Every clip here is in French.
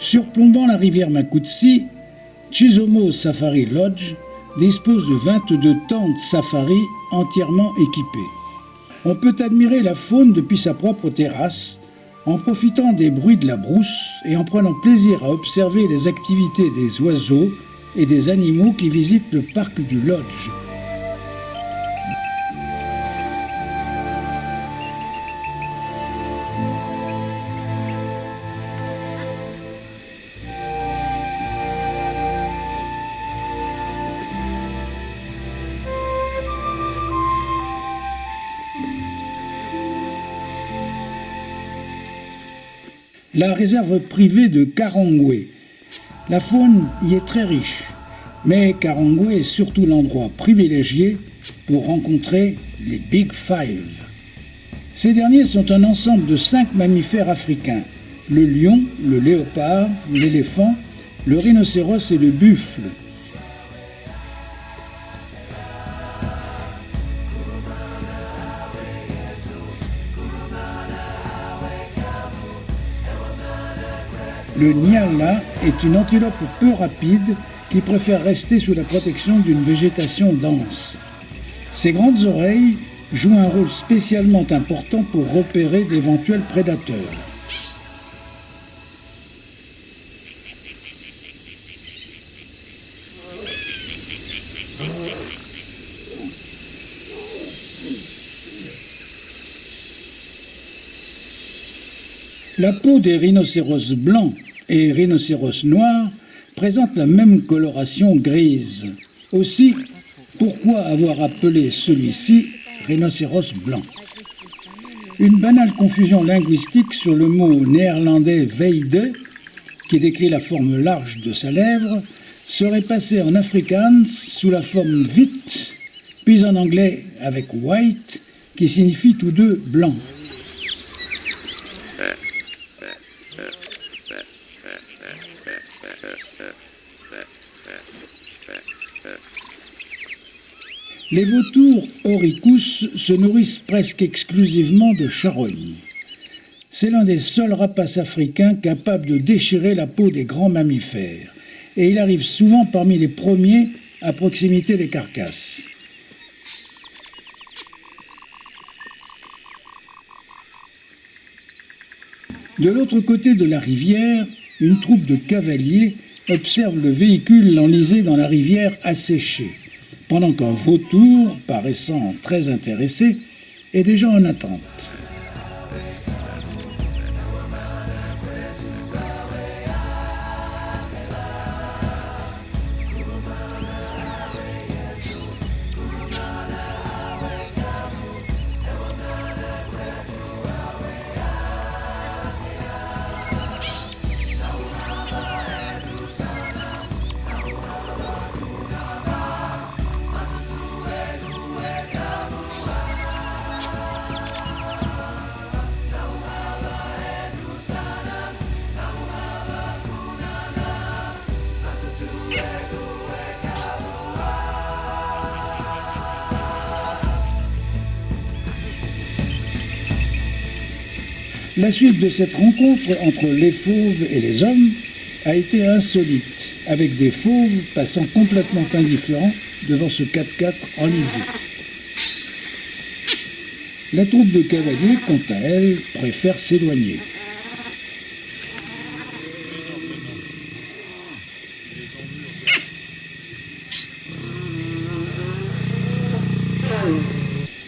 Surplombant la rivière Makutsi, Chizomo Safari Lodge dispose de 22 tentes safari entièrement équipées. On peut admirer la faune depuis sa propre terrasse, en profitant des bruits de la brousse et en prenant plaisir à observer les activités des oiseaux et des animaux qui visitent le parc du Lodge. La réserve privée de Karangwe. La faune y est très riche, mais Karangwe est surtout l'endroit privilégié pour rencontrer les Big Five. Ces derniers sont un ensemble de 5 mammifères africains, le lion, le léopard, l'éléphant, le rhinocéros et le buffle. Le nyala est une antilope peu rapide qui préfère rester sous la protection d'une végétation dense. Ses grandes oreilles jouent un rôle spécialement important pour repérer d'éventuels prédateurs. La peau des rhinocéros blancs et rhinocéros noirs présente la même coloration grise. Aussi, pourquoi avoir appelé celui-ci rhinocéros blanc? Une banale confusion linguistique sur le mot néerlandais veide, qui décrit la forme large de sa lèvre, serait passée en afrikaans sous la forme wit, puis en anglais avec white, qui signifie tous deux blanc. Les vautours Oricus se nourrissent presque exclusivement de charognes. C'est l'un des seuls rapaces africains capables de déchirer la peau des grands mammifères, et il arrive souvent parmi les premiers à proximité des carcasses. De l'autre côté de la rivière, une troupe de cavaliers observe le véhicule enlisé dans la rivière asséchée, pendant qu'un vautour, paraissant très intéressé, est déjà en attente. La suite de cette rencontre entre les fauves et les hommes a été insolite, avec des fauves passant complètement indifférents devant ce 4x4 enlisé. La troupe de cavaliers, quant à elle, préfère s'éloigner.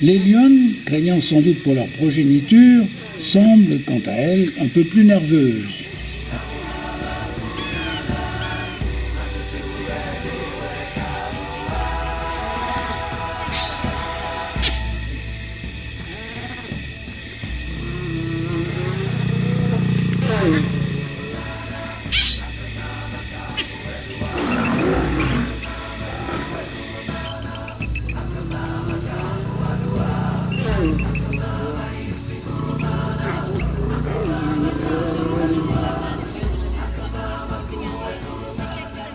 Les lionnes, craignant sans doute pour leur progéniture, semblent, quant à elles, un peu plus nerveuses.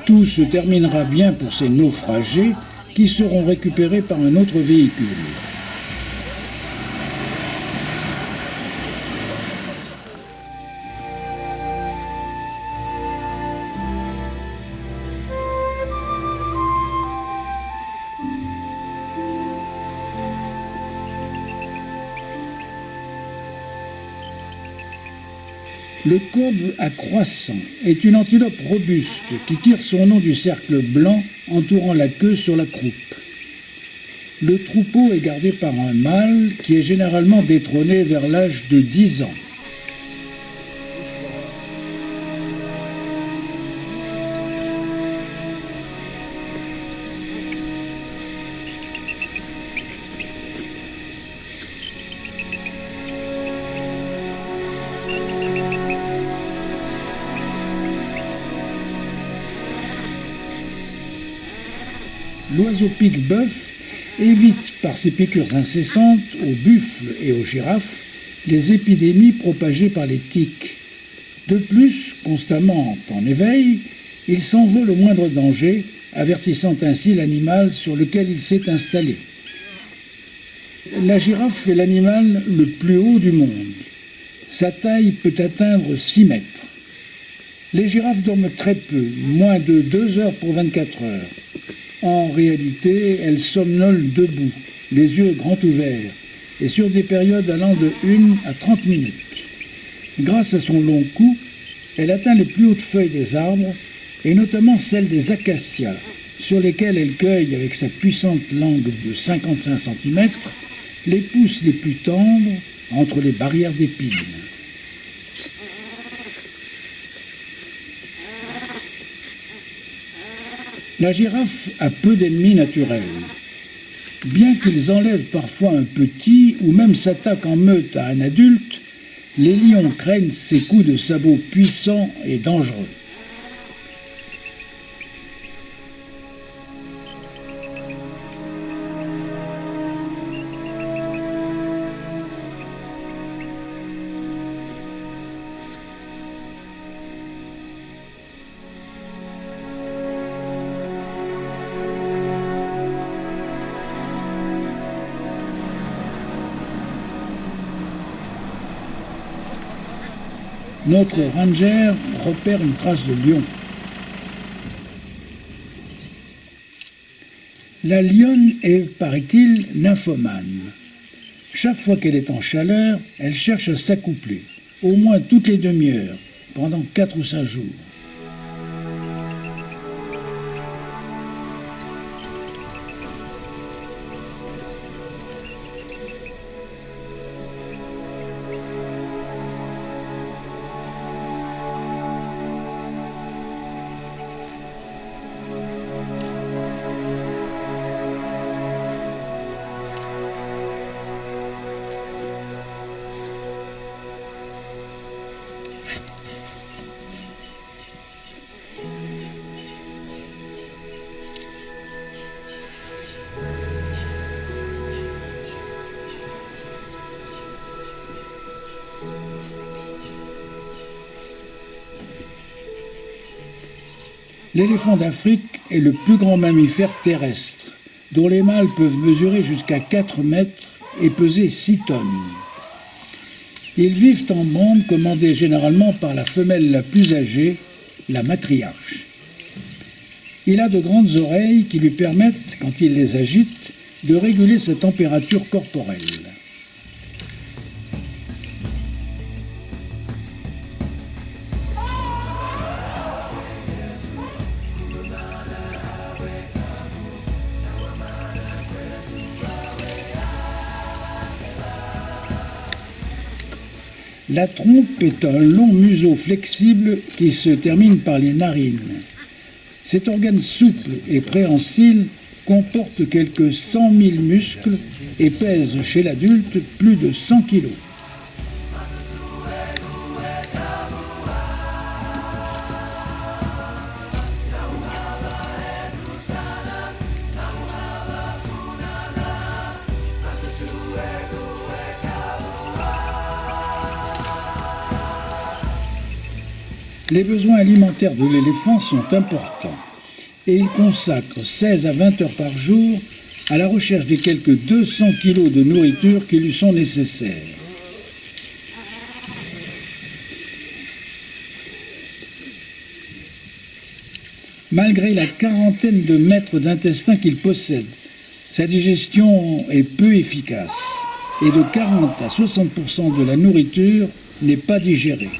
Tout se terminera bien pour ces naufragés qui seront récupérés par un autre véhicule. Le courbe à croissant est une antilope robuste qui tire son nom du cercle blanc entourant la queue sur la croupe. Le troupeau est gardé par un mâle qui est généralement détrôné vers l'âge de 10 ans. L'oiseau pique-bœuf évite par ses piqûres incessantes aux buffles et aux girafes les épidémies propagées par les tiques. De plus, constamment en éveil, il s'envole au moindre danger, avertissant ainsi l'animal sur lequel il s'est installé. La girafe est l'animal le plus haut du monde. Sa taille peut atteindre 6 mètres. Les girafes dorment très peu, moins de 2 heures pour 24 heures. En réalité, elle somnole debout, les yeux grands ouverts, et sur des périodes allant de 1 à 30 minutes. Grâce à son long cou, elle atteint les plus hautes feuilles des arbres, et notamment celles des acacias, sur lesquelles elle cueille avec sa puissante langue de 55 cm les pousses les plus tendres entre les barrières d'épines. La girafe a peu d'ennemis naturels. Bien qu'ils enlèvent parfois un petit ou même s'attaquent en meute à un adulte, les lions craignent ses coups de sabot puissants et dangereux. Notre ranger repère une trace de lion. La lionne est, paraît-il, nymphomane. Chaque fois qu'elle est en chaleur, elle cherche à s'accoupler, au moins toutes les demi-heures, pendant 4 ou 5 jours. L'éléphant d'Afrique est le plus grand mammifère terrestre, dont les mâles peuvent mesurer jusqu'à 4 mètres et peser 6 tonnes. Ils vivent en bande commandée généralement par la femelle la plus âgée, la matriarche. Il a de grandes oreilles qui lui permettent, quand il les agite, de réguler sa température corporelle. La trompe est un long museau flexible qui se termine par les narines. Cet organe souple et préhensile comporte quelques 100 000 muscles et pèse chez l'adulte plus de 100 kg. Les besoins alimentaires de l'éléphant sont importants et il consacre 16 à 20 heures par jour à la recherche des quelques 200 kilos de nourriture qui lui sont nécessaires. Malgré la quarantaine de mètres d'intestin qu'il possède, sa digestion est peu efficace et de 40 à 60% de la nourriture n'est pas digérée.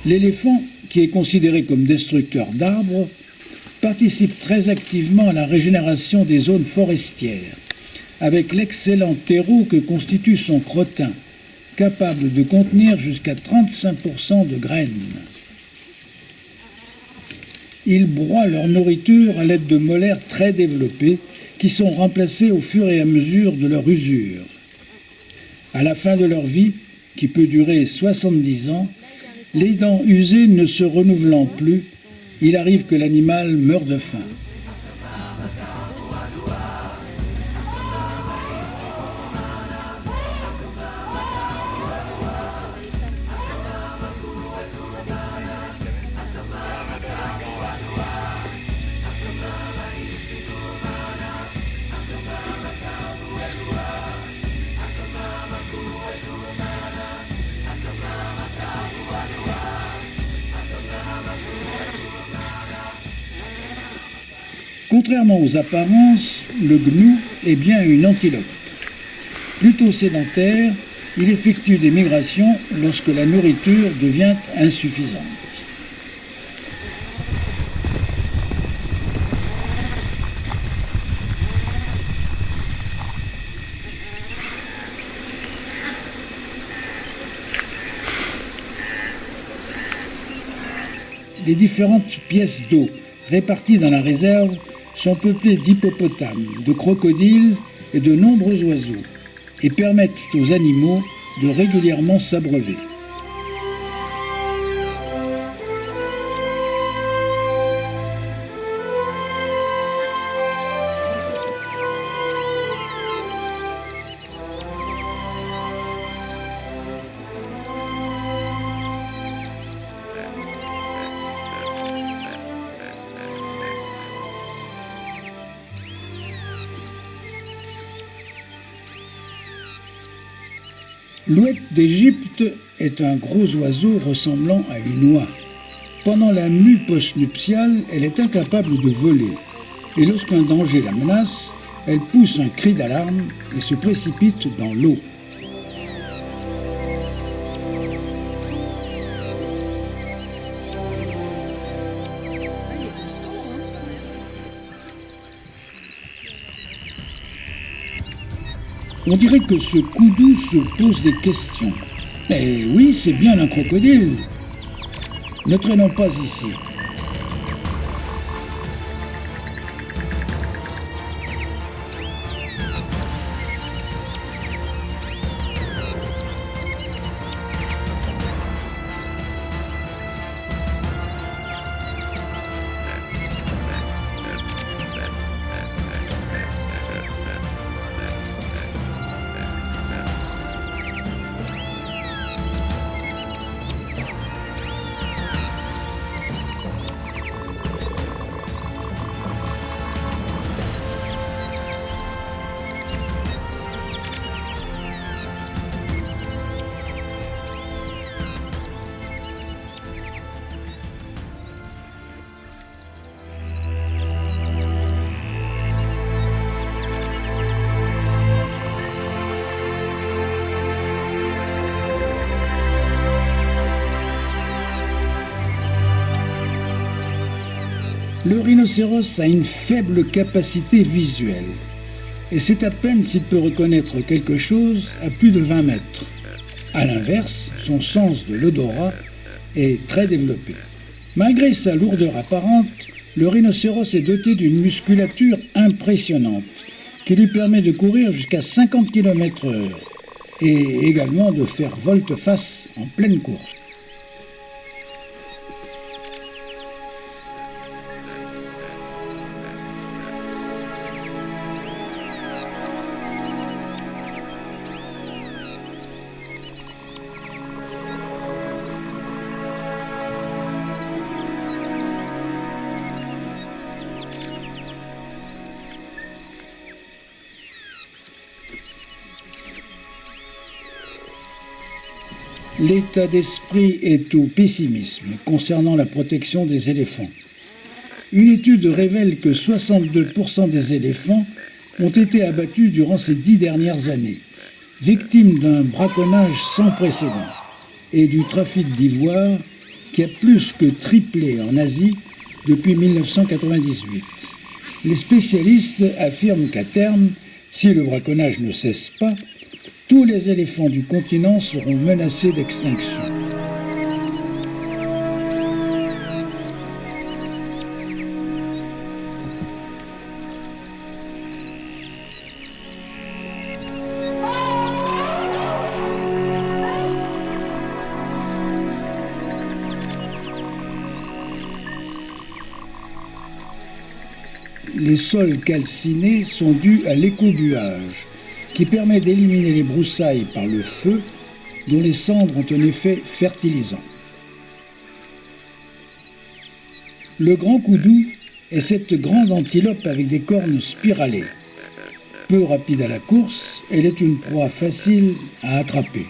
L'éléphant, qui est considéré comme destructeur d'arbres, participe très activement à la régénération des zones forestières, avec l'excellent terreau que constitue son crottin, capable de contenir jusqu'à 35% de graines. Ils broient leur nourriture à l'aide de molaires très développées qui sont remplacées au fur et à mesure de leur usure. À la fin de leur vie, qui peut durer 70 ans, les dents usées ne se renouvelant plus, il arrive que l'animal meure de faim. Contrairement aux apparences, le gnou est bien une antilope. Plutôt sédentaire, il effectue des migrations lorsque la nourriture devient insuffisante. Les différentes pièces d'eau réparties dans la réserve sont peuplées d'hippopotames, de crocodiles et de nombreux oiseaux, et permettent aux animaux de régulièrement s'abreuver. L'ouette d'Égypte est un gros oiseau ressemblant à une oie. Pendant la mue postnuptiale, elle est incapable de voler. Et lorsqu'un danger la menace, elle pousse un cri d'alarme et se précipite dans l'eau. On dirait que ce Koudou se pose des questions. Eh oui, c'est bien un crocodile. Ne traînons pas ici. Le rhinocéros a une faible capacité visuelle, et c'est à peine s'il peut reconnaître quelque chose à plus de 20 mètres. A l'inverse, son sens de l'odorat est très développé. Malgré sa lourdeur apparente, le rhinocéros est doté d'une musculature impressionnante, qui lui permet de courir jusqu'à 50 km/h, et également de faire volte-face en pleine course. L'état d'esprit est au pessimisme concernant la protection des éléphants. Une étude révèle que 62% des éléphants ont été abattus durant ces 10 dernières années, victimes d'un braconnage sans précédent et du trafic d'ivoire qui a plus que triplé en Asie depuis 1998. Les spécialistes affirment qu'à terme, si le braconnage ne cesse pas, tous les éléphants du continent seront menacés d'extinction. Les sols calcinés sont dus à l'écobuage, qui permet d'éliminer les broussailles par le feu, dont les cendres ont un effet fertilisant. Le grand coudou est cette grande antilope avec des cornes spiralées. Peu rapide à la course, elle est une proie facile à attraper.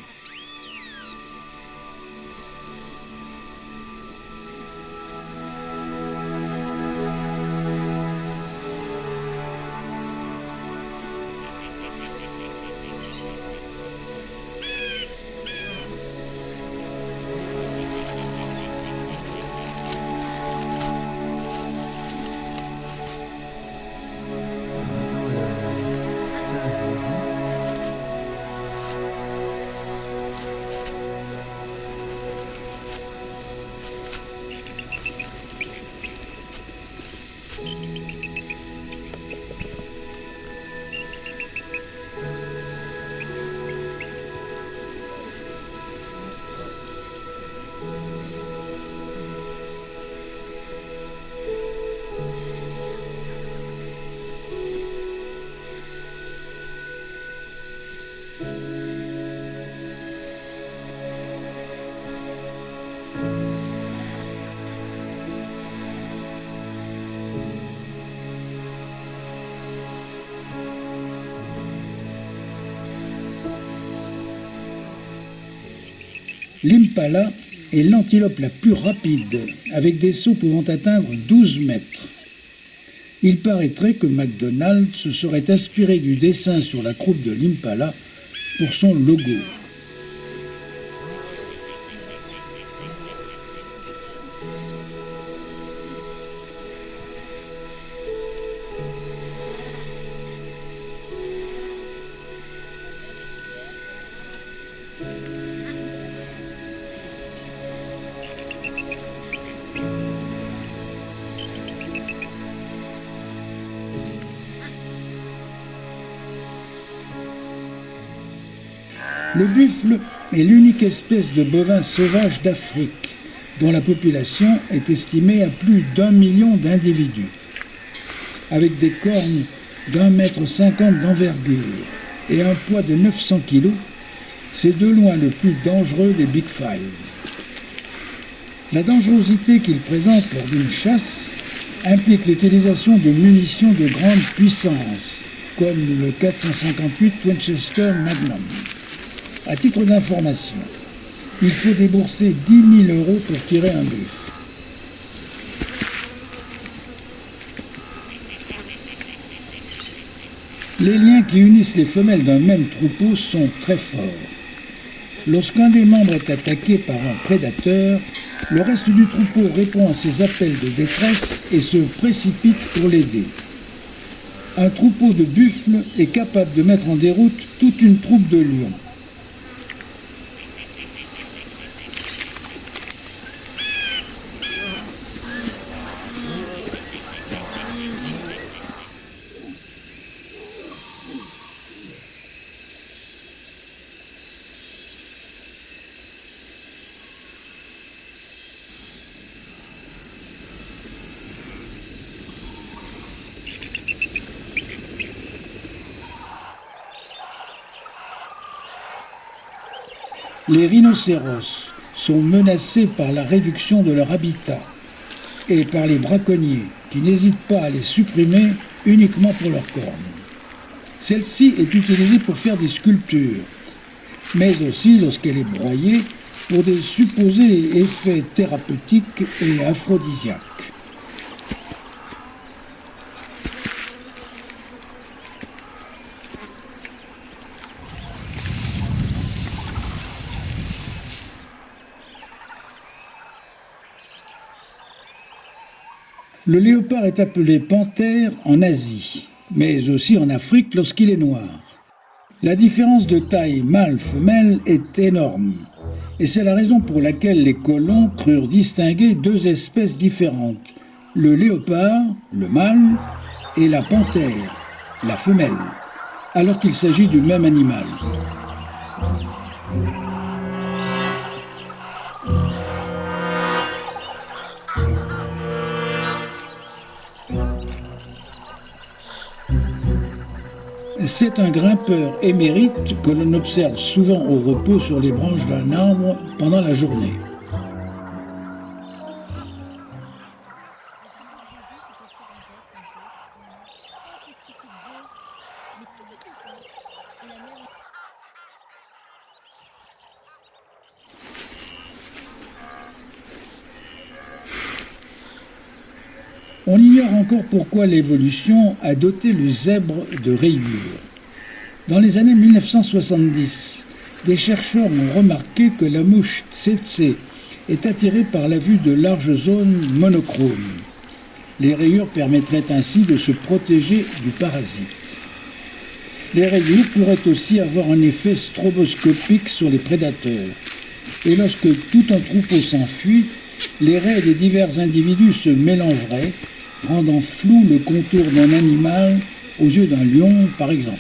L'impala est l'antilope la plus rapide, avec des sauts pouvant atteindre 12 mètres. Il paraîtrait que McDonald's se serait inspiré du dessin sur la croupe de l'impala pour son logo. Le buffle est l'unique espèce de bovin sauvage d'Afrique, dont la population est estimée à plus d'1 million d'individus. Avec des cornes d'1,50 m d'envergure et un poids de 900 kg, c'est de loin le plus dangereux des Big Five. La dangerosité qu'il présente lors d'une chasse implique l'utilisation de munitions de grande puissance, comme le 458 Winchester Magnum. À titre d'information, il faut débourser 10 000 € pour tirer un buffle. Les liens qui unissent les femelles d'un même troupeau sont très forts. Lorsqu'un des membres est attaqué par un prédateur, le reste du troupeau répond à ses appels de détresse et se précipite pour l'aider. Un troupeau de buffles est capable de mettre en déroute toute une troupe de lions. Les rhinocéros sont menacés par la réduction de leur habitat et par les braconniers qui n'hésitent pas à les supprimer uniquement pour leurs cornes. Celle-ci est utilisée pour faire des sculptures, mais aussi lorsqu'elle est broyée pour des supposés effets thérapeutiques et aphrodisiaques. Le léopard est appelé panthère en Asie, mais aussi en Afrique lorsqu'il est noir. La différence de taille mâle-femelle est énorme, et c'est la raison pour laquelle les colons crurent distinguer deux espèces différentes, le léopard, le mâle, et la panthère, la femelle, alors qu'il s'agit du même animal. C'est un grimpeur émérite que l'on observe souvent au repos sur les branches d'un arbre pendant la journée. On ignore encore pourquoi l'évolution a doté le zèbre de rayures. Dans les années 1970, des chercheurs ont remarqué que la mouche tsetse est attirée par la vue de larges zones monochromes. Les rayures permettraient ainsi de se protéger du parasite. Les rayures pourraient aussi avoir un effet stroboscopique sur les prédateurs. Et lorsque tout un troupeau s'enfuit, les raies des divers individus se mélangeraient, rendant flou le contour d'un animal aux yeux d'un lion, par exemple.